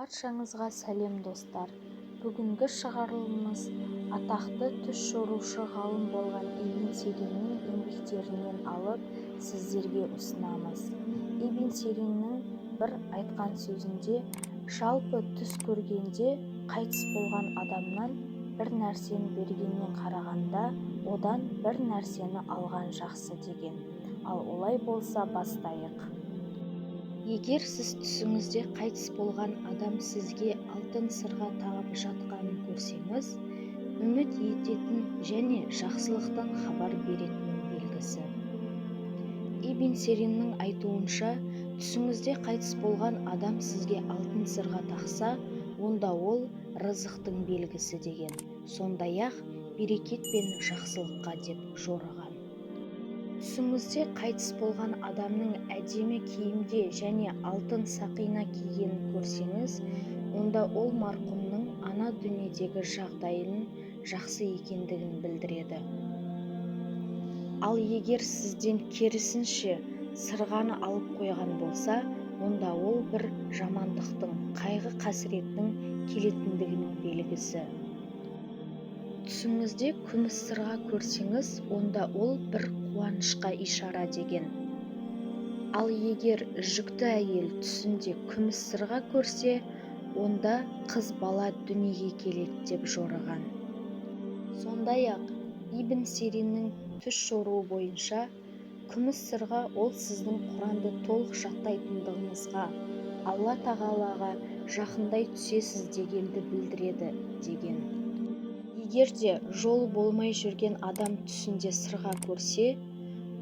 Баршаңызға сәлем достар. Бүгінгі шығарылымымыз атақты түс жорушы ғалым болған Ибн Сириннің еңбектерінен алып сіздерге ұсынамыз. Ибн Сириннің бір айтқан сөзінде, жалпы түс көргенде қайтыс болған адамнан бір нәрсені бергеннен қарағанда, одан бір нәрсені алған жақсы деген. Ал олай болса бастайық. Егер сіз түсіңізде қайтыс болған адам сізге алтын сырға тағып жатқанын көрсеңіз, үміт ететін және жақсылықтан хабар беретін белгісі. Ибн Сириннің айтуынша, түсіңізде қайтыс болған адам сізге алтын сырға тақса, онда ол рызықтың белгісі деген. Сондай-ақ берекет пен жақсылыққа деп жорыған. Түсіңізде қайтыс болған адамның әдемі киімде және алтын сақина кигенін көрсеңіз, онда ол марқұмның ана дүниедегі жағдайының жақсы екендігін білдіреді. Ал егер сізден керісінше сырғаны алып қойған болса, онда ол бір жамандықтың, қайғы-қасіреттің келетіндігінің белгісі. Түсіңізде күміс сырға көрсеңіз, онда ол бір қуанышқа ишара деген. Ал егер жүкті әйел түсінде күміс сырға көрсе, онда қыз бала дүниеге келеді деп жорыған. Сондай-ақ Ибн Сириннің түс жоруы бойынша, күміс сырға ол сіздің Құранды толық жаттайтындығыңызға, Алла тағалаға жақындай түсесіз дегенді білдіреді деген. Егер де жолы болмай жүрген адам түсінде сырға көрсе,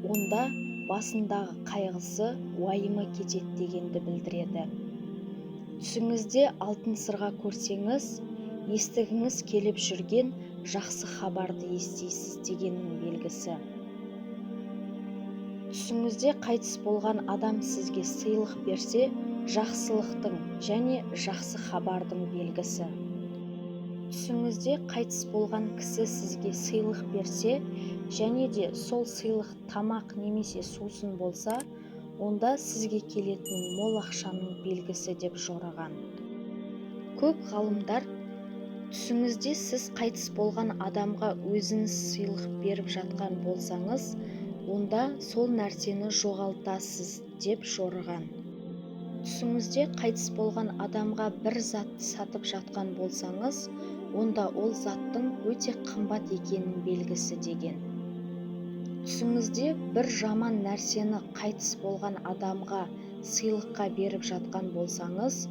онда басындағы қайғысы, уайымы кетеді дегенді білдіреді. Түсіңізде алтын сырға көрсеңіз, естігіңіз келіп жүрген жақсы хабарды естисіз дегеннің белгісі. Түсіңізде қайтыс болған адам сізге сыйлық берсе, жақсылықтың және жақсы хабардың белгісі. Түсіңізде қайтыс болған кісі сізге сыйлық берсе, және де сол сыйлық тамақ немесе сусын болса, онда сізге келетін мол ақшаның белгісі деп жорыған. Көп ғалымдар, түсіңізде сіз қайтыс болған адамға өзіңіз сыйлық беріп жатқан болсаңыз, онда сол нәрсені жоғалтасыз деп жорыған. Түсіңізде қайтыс болған адамға бір затты сатып жатқан болсаңыз, онда ол заттың өте қымбат екенін белгісі деген. Түсіңізде бір жаман нәрсені қайтыс болған адамға сыйлыққа беріп жатқан болсаңыз,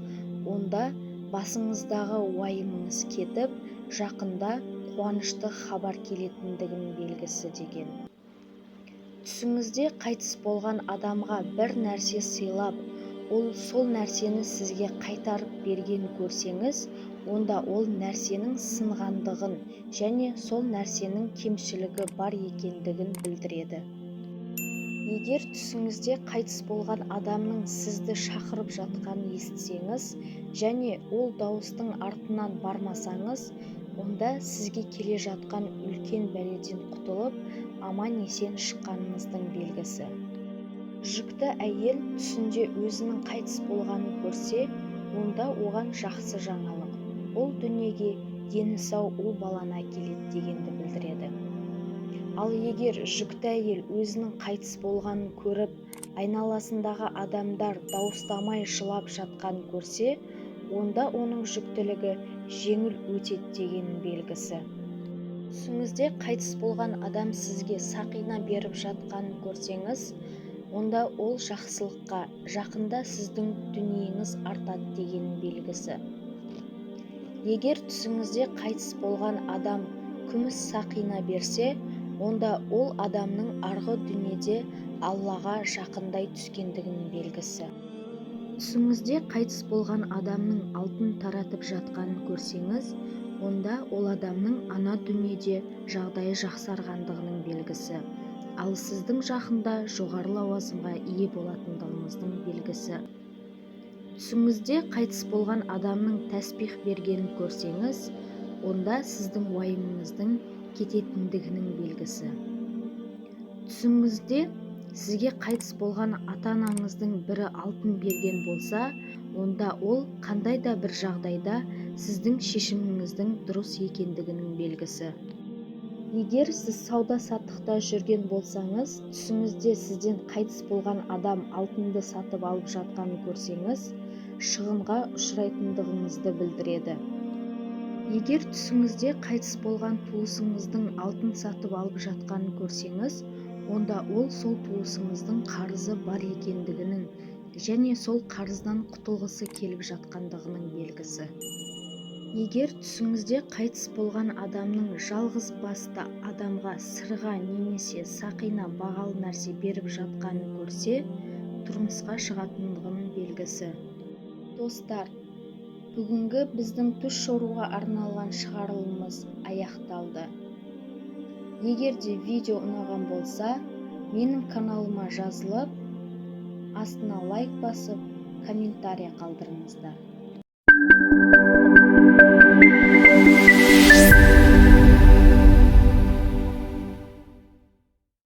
онда басыңыздағы уайымыңыз кетіп, жақында қуанышты хабар келетіндігінің белгісі деген. Түсіңізде қайтыс болған адамға бір нәрсе сыйлап, ол сол нәрсені сізге қайтарып берген көрсеңіз, онда ол нәрсенің сынғандығын және сол нәрсенің кемшілігі бар екендігін білдіреді. Егер түсіңізде қайтыс болған адамның сізді шақырып жатқанын естісеңіз, және ол дауыстың артынан бармасаңыз, онда сізге келе жатқан үлкен бәледен құтылып, аман-есен шыққаныңыздың белгісі. Жүкті әйел түсінде өзінің қайтыс болғанын көрсе, онда оған жақсы жаңалық. Ол дүниеге дені сау ұл баланы әкеледі дегенді білдіреді. Ал егер жүкті әйел өзінің қайтыс болғанын көріп, айналасындағы адамдар дауыстамай жылап жатқанын көрсе, онда оның жүктілігі жеңіл өтеді дегеннің белгісі. Түсіңізде қайтыс болған адам сізге сақина беріп жатқанын көрсеңіз, онда ол жақсылыққа, жақында сіздің дүниеңіз артады дегеннің белгісі. Егер түсіңізде қайтыс болған адам күміс сақина берсе, онда ол адамның арғы дүниеде Аллаға жақындай түскендігінің белгісі. Түсіңізде қайтыс болған адамның алтын таратып жатқанын көрсеңіз, онда ол адамның ана дүниеде жағдайы жақсарғандығының белгісі. Ал сіздің жақында жоғары лауазымға ие болатындығыңыздың белгісі. Түсіңізде қайтыс болған адамның тәсбих бергенін көрсеңіз, онда сіздің уайымыңыздың кететіндігінің белгісі. Түсіңізде сізге қайтыс болған ата-анаңыздың бірі алтын берген болса, онда ол қандай да бір жағдайда сіздің шешіміңіздің дұрыс екендігінің белгісі. Егер сіз сауда-саттықта жүрген болсаңыз, түсіңізде сізден қайтыс болған адам алтынды сатып алып жатқанын көрсеңіз, шығынға ұшырайтындығыңызды білдіреді. Егер түсіңізде қайтыс болған туысыңыздың алтын сатып алып жатқанын көрсеңіз, онда ол сол туысыңыздың қарызы бар екендігінің және сол қарыздан құтылғысы келіп жатқандығының белгісі. Егер түсіңізде қайтыс болған адамның жалғыз басты адамға сырға немесе сақина бағалы нәрсе беріп жатқанын көрсе, тұрмысқа шығатындығының белгісі. Достар, бүгінгі біздің түс жоруға арналған шығарылымымыз аяқталды. Егер де видео ұнаған болса, менің каналыма жазылып, астына лайк басып, комментарий қалдырыңыздар.